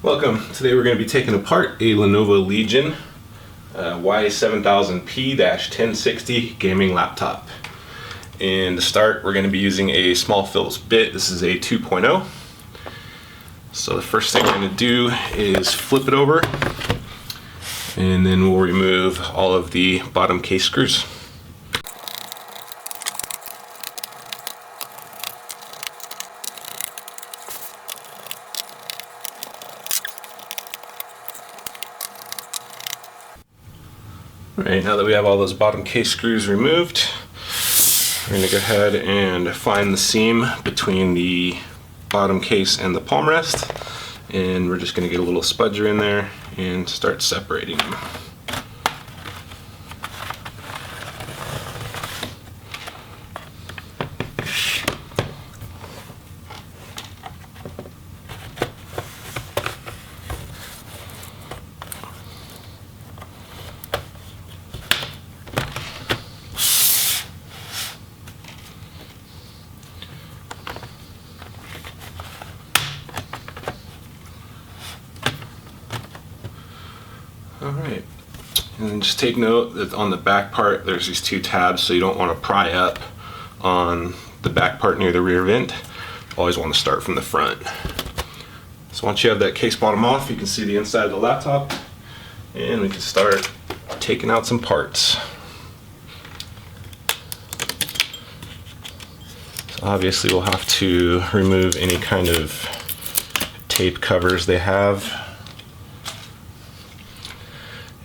Welcome. Today we're going to be taking apart a Lenovo Legion Y7000P-1060 gaming laptop. And to start, we're going to be using a small Phillips bit. This is a 2.0. So the first thing we're going to do is flip it over, and then we'll remove all of the bottom case screws. Alright, now that we have all those bottom case screws removed, we're going to go ahead and find the seam between the bottom case and the palm rest, and we're just going to get a little spudger in there and start separating them. Alright, and then just take note that on the back part there's these two tabs, so you don't want to pry up on the back part near the rear vent. Always want to start from the front. So once you have that case bottom off, you can see the inside of the laptop, and we can start taking out some parts. So obviously we'll have to remove any kind of tape covers they have.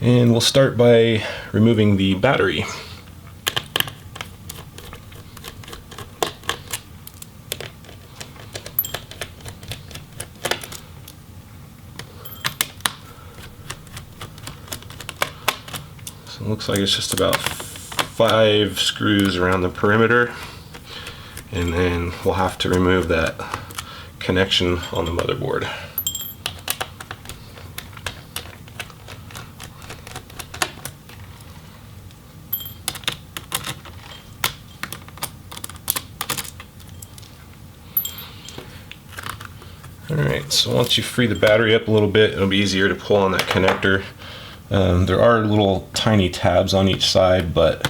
And we'll start by removing the battery. So it looks like it's just about 5 screws around the perimeter, and then we'll have to remove that connection on the motherboard. Alright, so once you free the battery up a little bit, it'll be easier to pull on that connector. There are little tiny tabs on each side, but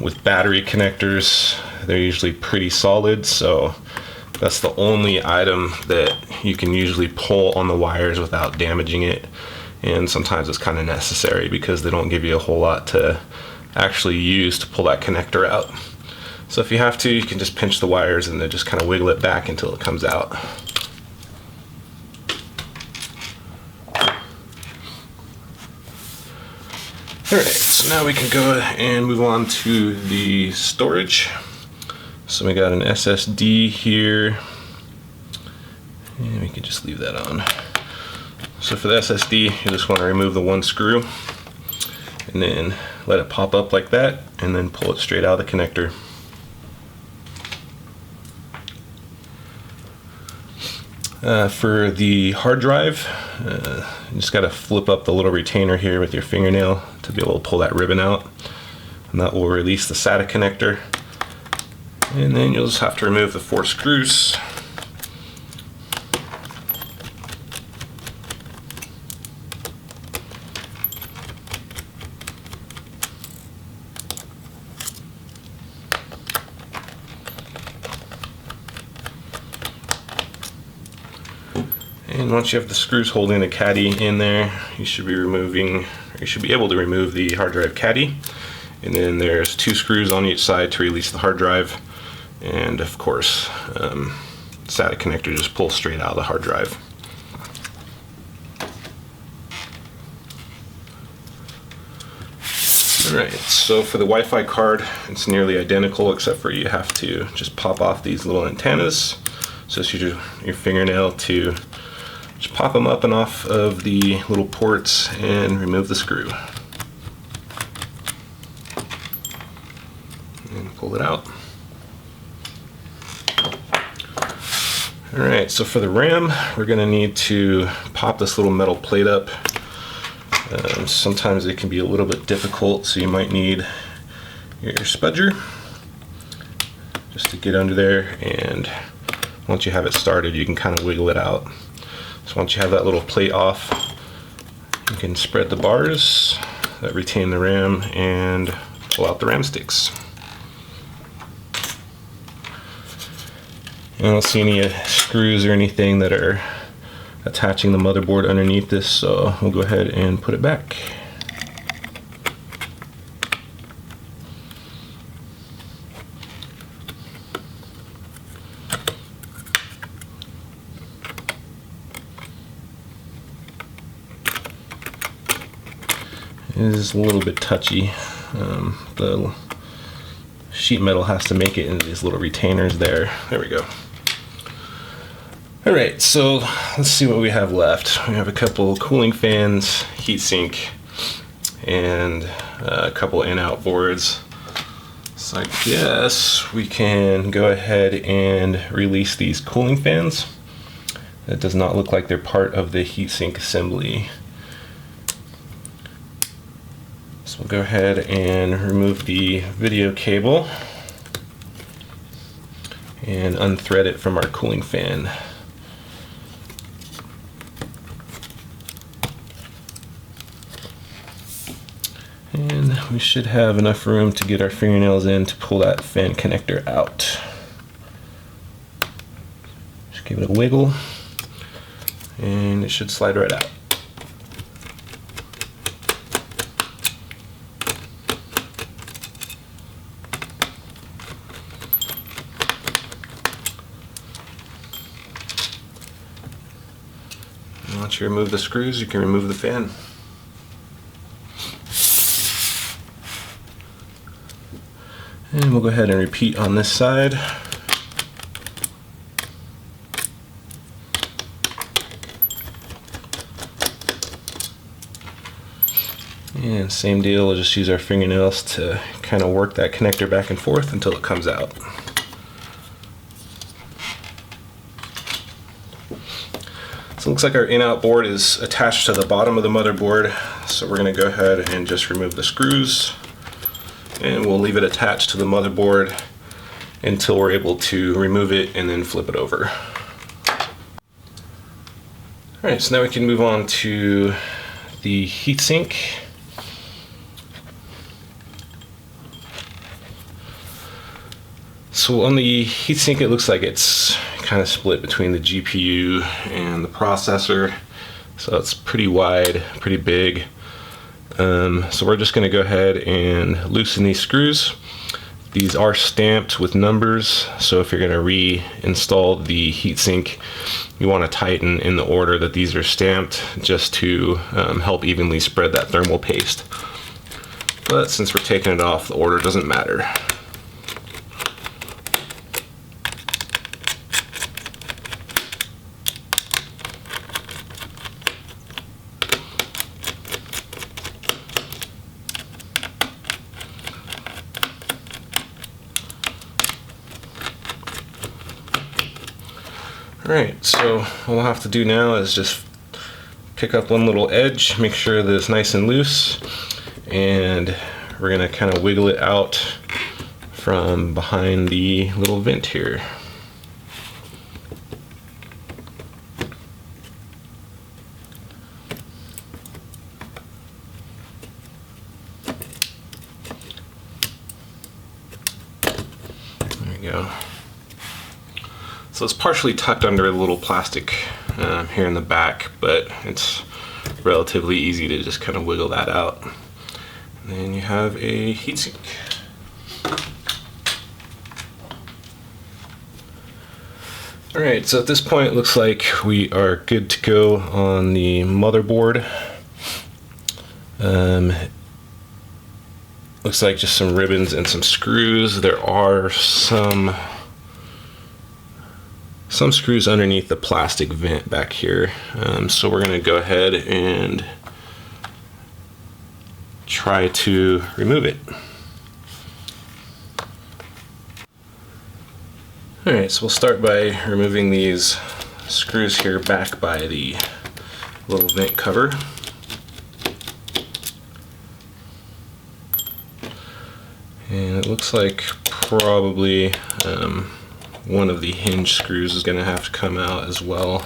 with battery connectors, they're usually pretty solid, so that's the only item that you can usually pull on the wires without damaging it. And sometimes it's kind of necessary because they don't give you a whole lot to actually use to pull that connector out. So if you have to, you can just pinch the wires and then just kind of wiggle it back until it comes out. Alright, so now we can go and move on to the storage. So we got an SSD here, and we can just leave that on. So for the SSD, you just want to remove the one screw, and then let it pop up like that, and then pull it straight out of the connector. For the hard drive, you just got to flip up the little retainer here with your fingernail to be able to pull that ribbon out, and that will release the SATA connector. And then you'll just have to remove the 4 screws. And once you have the screws holding the caddy in there, you should be able to remove the hard drive caddy. And then there's 2 screws on each side to release the hard drive. And of course, SATA connector just pulls straight out of the hard drive. Alright, so for the Wi-Fi card, it's nearly identical, except for you have to just pop off these little antennas. So just use your fingernail to just pop them up and off of the little ports and remove the screw. And pull it out. Alright, so for the RAM, we're going to need to pop this little metal plate up. Sometimes it can be a little bit difficult, so you might need your spudger just to get under there, and once you have it started, you can kind of wiggle it out. So once you have that little plate off, you can spread the bars that retain the RAM and pull out the RAM sticks. I don't see any screws or anything that are attaching the motherboard underneath this, so we'll go ahead and put it back. It is a little bit touchy. The sheet metal has to make it into these little retainers there. There we go. Alright, so let's see what we have left. We have a couple cooling fans, heatsink, and a couple in-out boards. So I guess we can go ahead and release these cooling fans. It does not look like they're part of the heatsink assembly. So we'll go ahead and remove the video cable and unthread it from our cooling fan. And we should have enough room to get our fingernails in to pull that fan connector out. Just give it a wiggle and it should slide right out. And once you remove the screws, you can remove the fan. And we'll go ahead and repeat on this side. And same deal, we'll just use our fingernails to kind of work that connector back and forth until it comes out. So it looks like our in-out board is attached to the bottom of the motherboard. So we're going to go ahead and just remove the screws. And we'll leave it attached to the motherboard until we're able to remove it and then flip it over. Alright, so now we can move on to the heatsink. So on the heatsink, it looks like it's kind of split between the GPU and the processor. So it's pretty wide, pretty big. So we're just going to go ahead and loosen these screws. These are stamped with numbers, so if you're going to reinstall the heatsink, you want to tighten in the order that these are stamped, just to help evenly spread that thermal paste. But since we're taking it off, the order doesn't matter. Alright, so what we'll have to do now is just pick up one little edge, make sure that it's nice and loose, and we're going to kind of wiggle it out from behind the little vent here. There we go. So it's partially tucked under a little plastic here in the back, but it's relatively easy to just kind of wiggle that out. And then you have a heatsink. Alright, so at this point it looks like we are good to go on the motherboard. Looks like just some ribbons and some screws. There are some screws underneath the plastic vent back here. So we're going to go ahead and try to remove it. Alright, so we'll start by removing these screws here back by the little vent cover. And it looks like probably one of the hinge screws is going to have to come out as well.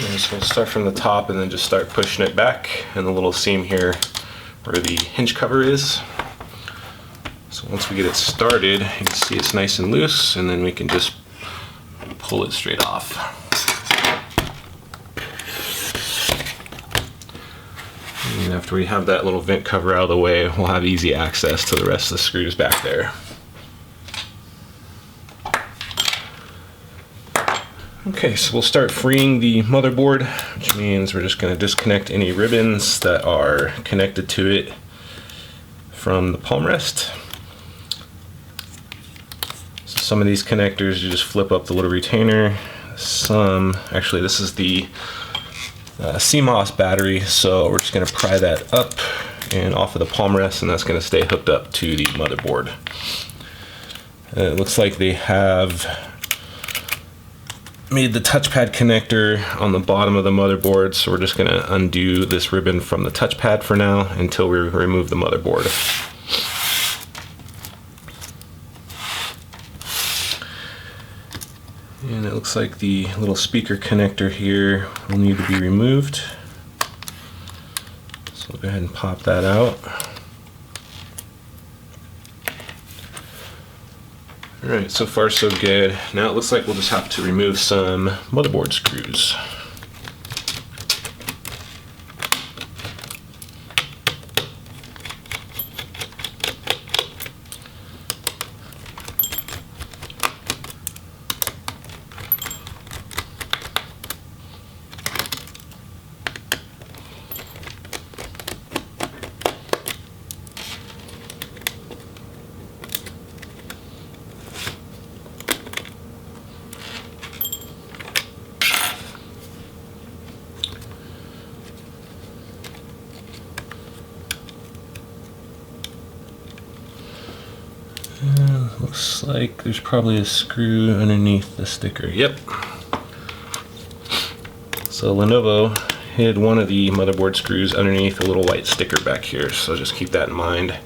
And so we'll start from the top and then just start pushing it back in the little seam here where the hinge cover is. So once we get it started, you can see it's nice and loose, and then we can just pull it straight off. And after we have that little vent cover out of the way, we'll have easy access to the rest of the screws back there. Okay, so we'll start freeing the motherboard, which means we're just going to disconnect any ribbons that are connected to it from the palm rest. So some of these connectors, you just flip up the little retainer. Some, actually this is the CMOS battery, so we're just going to pry that up and off of the palm rest, and that's going to stay hooked up to the motherboard. It looks like they have made the touchpad connector on the bottom of the motherboard, so we're just going to undo this ribbon from the touchpad for now until we remove the motherboard. And it looks like the little speaker connector here will need to be removed. So we'll go ahead and pop that out. Alright, so far so good. Now it looks like we'll just have to remove some motherboard screws. Looks like there's probably a screw underneath the sticker. Yep. So Lenovo hid one of the motherboard screws underneath a little white sticker back here, so just keep that in mind.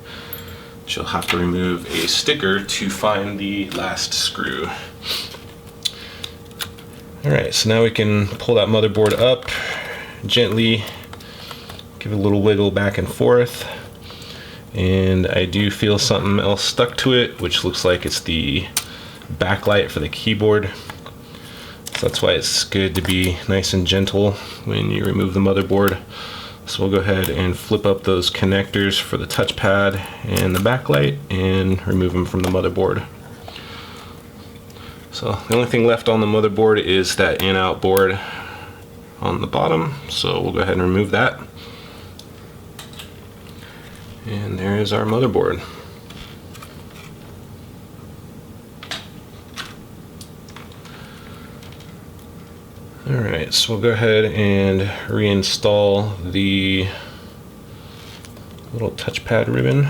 You'll have to remove a sticker to find the last screw. Alright, so now we can pull that motherboard up gently, give it a little wiggle back and forth. And I do feel something else stuck to it, which looks like it's the backlight for the keyboard. So that's why it's good to be nice and gentle when you remove the motherboard. So we'll go ahead and flip up those connectors for the touchpad and the backlight and remove them from the motherboard. So the only thing left on the motherboard is that in-out board on the bottom. So we'll go ahead and remove that. And there is our motherboard. Alright, so we'll go ahead and reinstall the little touchpad ribbon.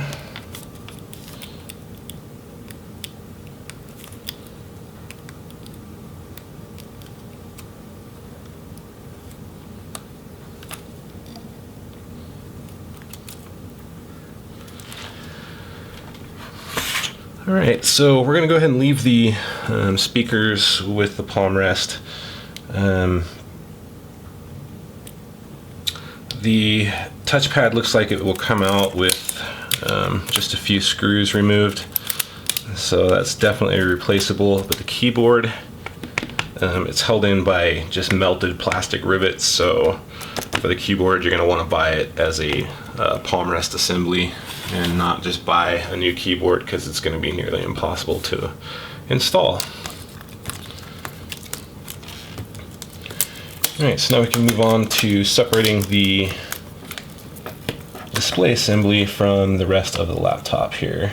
Alright, so we're going to go ahead and leave the speakers with the palm rest. The touchpad looks like it will come out with just a few screws removed, so that's definitely replaceable. But the keyboard, it's held in by just melted plastic rivets, so for the keyboard you're going to want to buy it as a palm rest assembly and not just buy a new keyboard, because it's going to be nearly impossible to install. Alright, so now we can move on to separating the display assembly from the rest of the laptop here.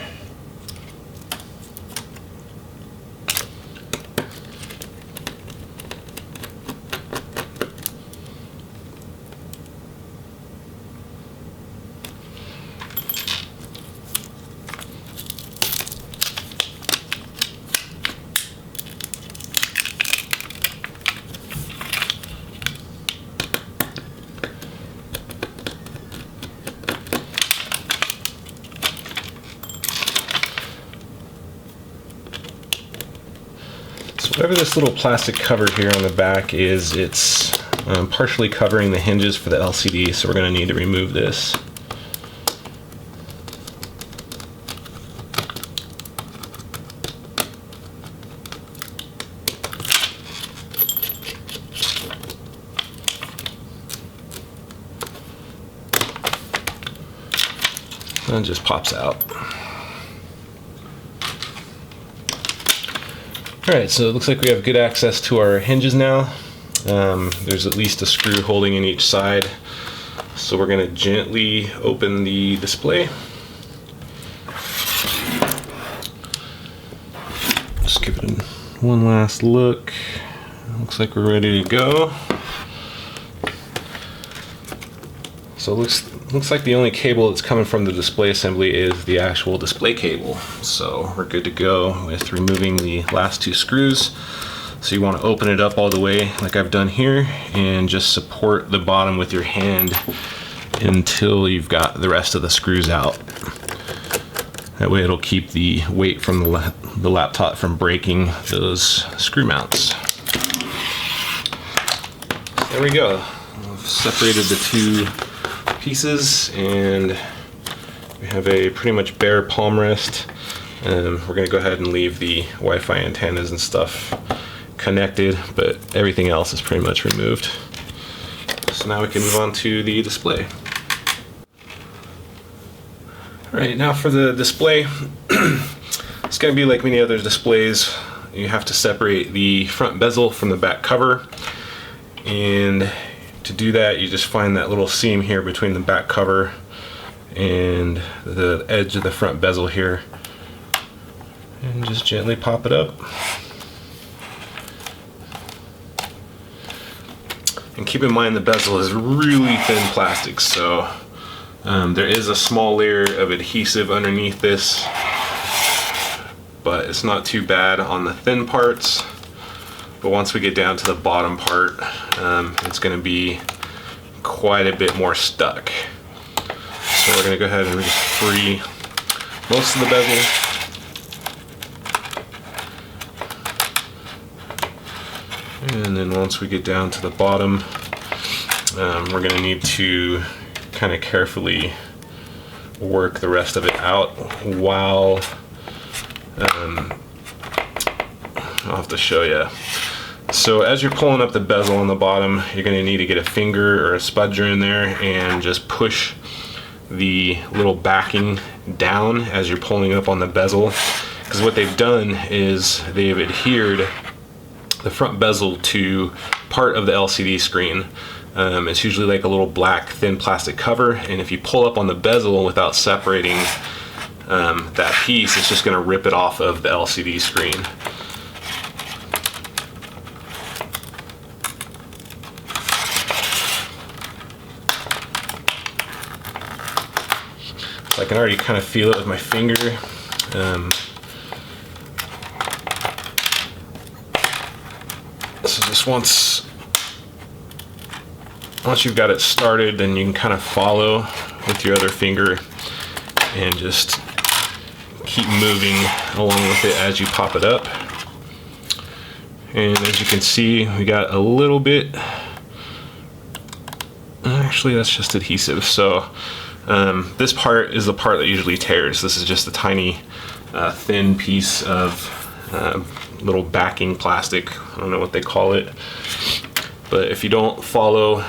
So whatever this little plastic cover here on the back is, it's partially covering the hinges for the LCD, so we're going to need to remove this. And it just pops out. Alright, so it looks like we have good access to our hinges now. There's at least a screw holding in each side. So we're going to gently open the display. Just give it one last look. Looks like we're ready to go. So it looks like the only cable that's coming from the display assembly is the actual display cable. So we're good to go with removing the last two screws. So you want to open it up all the way like I've done here and just support the bottom with your hand until you've got the rest of the screws out. That way it'll keep the weight from the laptop from breaking those screw mounts. There we go. I've separated the two pieces and we have a pretty much bare palm rest. We're going to go ahead and leave the Wi-Fi antennas and stuff connected, but everything else is pretty much removed. So now we can move on to the display. Alright, now for the display, it's going to be like many other displays. You have to separate the front bezel from the back cover, and to do that you just find that little seam here between the back cover and the edge of the front bezel here, and just gently pop it up. And keep in mind the bezel is really thin plastic, so there is a small layer of adhesive underneath this, but it's not too bad on the thin parts. But once we get down to the bottom part, it's going to be quite a bit more stuck. So we're going to go ahead and just free most of the bezel. And then once we get down to the bottom, we're going to need to kind of carefully work the rest of it out while I'll have to show you. So as you're pulling up the bezel on the bottom, you're going to need to get a finger or a spudger in there and just push the little backing down as you're pulling up on the bezel, because what they've done is they've adhered the front bezel to part of the LCD screen. It's usually like a little black thin plastic cover, and if you pull up on the bezel without separating that piece, it's just going to rip it off of the LCD screen. So I can already kind of feel it with my finger. So just once you've got it started, then you can kind of follow with your other finger and just keep moving along with it as you pop it up. And as you can see, we got a little bit, actually that's just adhesive. So this part is the part that usually tears. This is just a tiny thin piece of little backing plastic. I don't know what they call it, but if you don't follow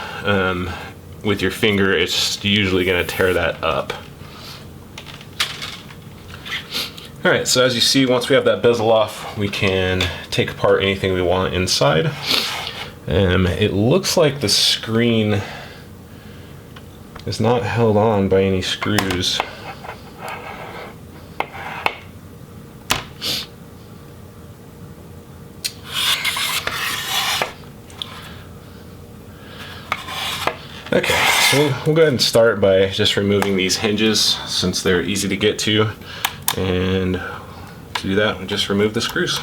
with your finger, it's usually going to tear that up. Alright, so as you see, once we have that bezel off, we can take apart anything we want inside. It looks like the screen is not held on by any screws. Okay, so we'll go ahead and start by just removing these hinges since they're easy to get to. And to do that, we just remove the screws.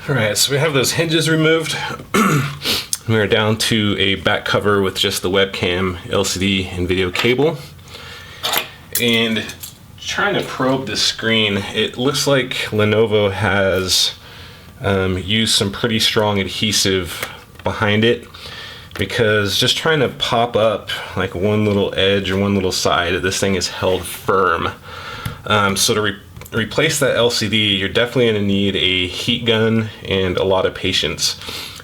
Alright, so we have those hinges removed. We are down to a back cover with just the webcam, LCD, and video cable. And trying to probe the screen, it looks like Lenovo has used some pretty strong adhesive behind it, because just trying to pop up like one little edge or one little side, this thing is held firm. So to replace that LCD, you're definitely going to need a heat gun and a lot of patience.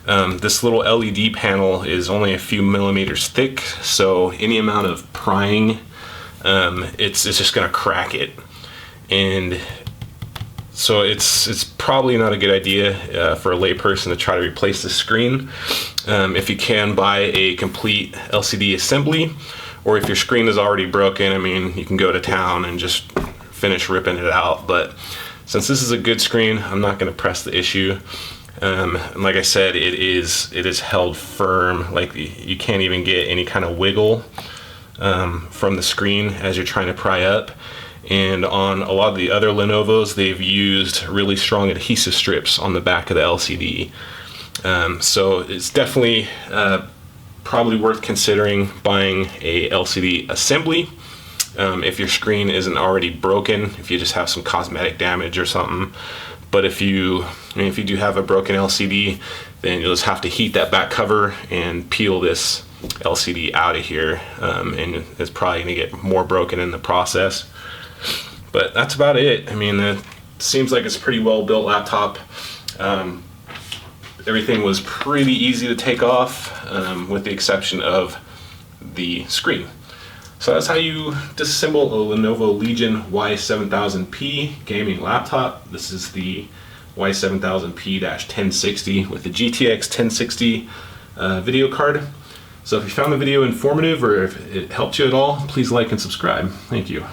This little LED panel is only a few millimeters thick, so any amount of prying, it's just going to crack it. And so it's probably not a good idea for a layperson to try to replace the screen. If you can, buy a complete LCD assembly, or if your screen is already broken, I mean, you can go to town and just finish ripping it out. But since this is a good screen, I'm not going to press the issue. And like I said, it is held firm. Like, you can't even get any kind of wiggle from the screen as you're trying to pry up. And on a lot of the other Lenovos, they've used really strong adhesive strips on the back of the LCD. So it's definitely probably worth considering buying a LCD assembly if your screen isn't already broken, if you just have some cosmetic damage or something. But if you do have a broken LCD, then you'll just have to heat that back cover and peel this LCD out of here, and it's probably going to get more broken in the process. But that's about it. I mean, it seems like it's a pretty well built laptop. Everything was pretty easy to take off, with the exception of the screen. So that's how you disassemble a Lenovo Legion Y7000P gaming laptop. This is the Y7000P-1060 with the GTX 1060 video card. So if you found the video informative, or if it helped you at all, please like and subscribe. Thank you.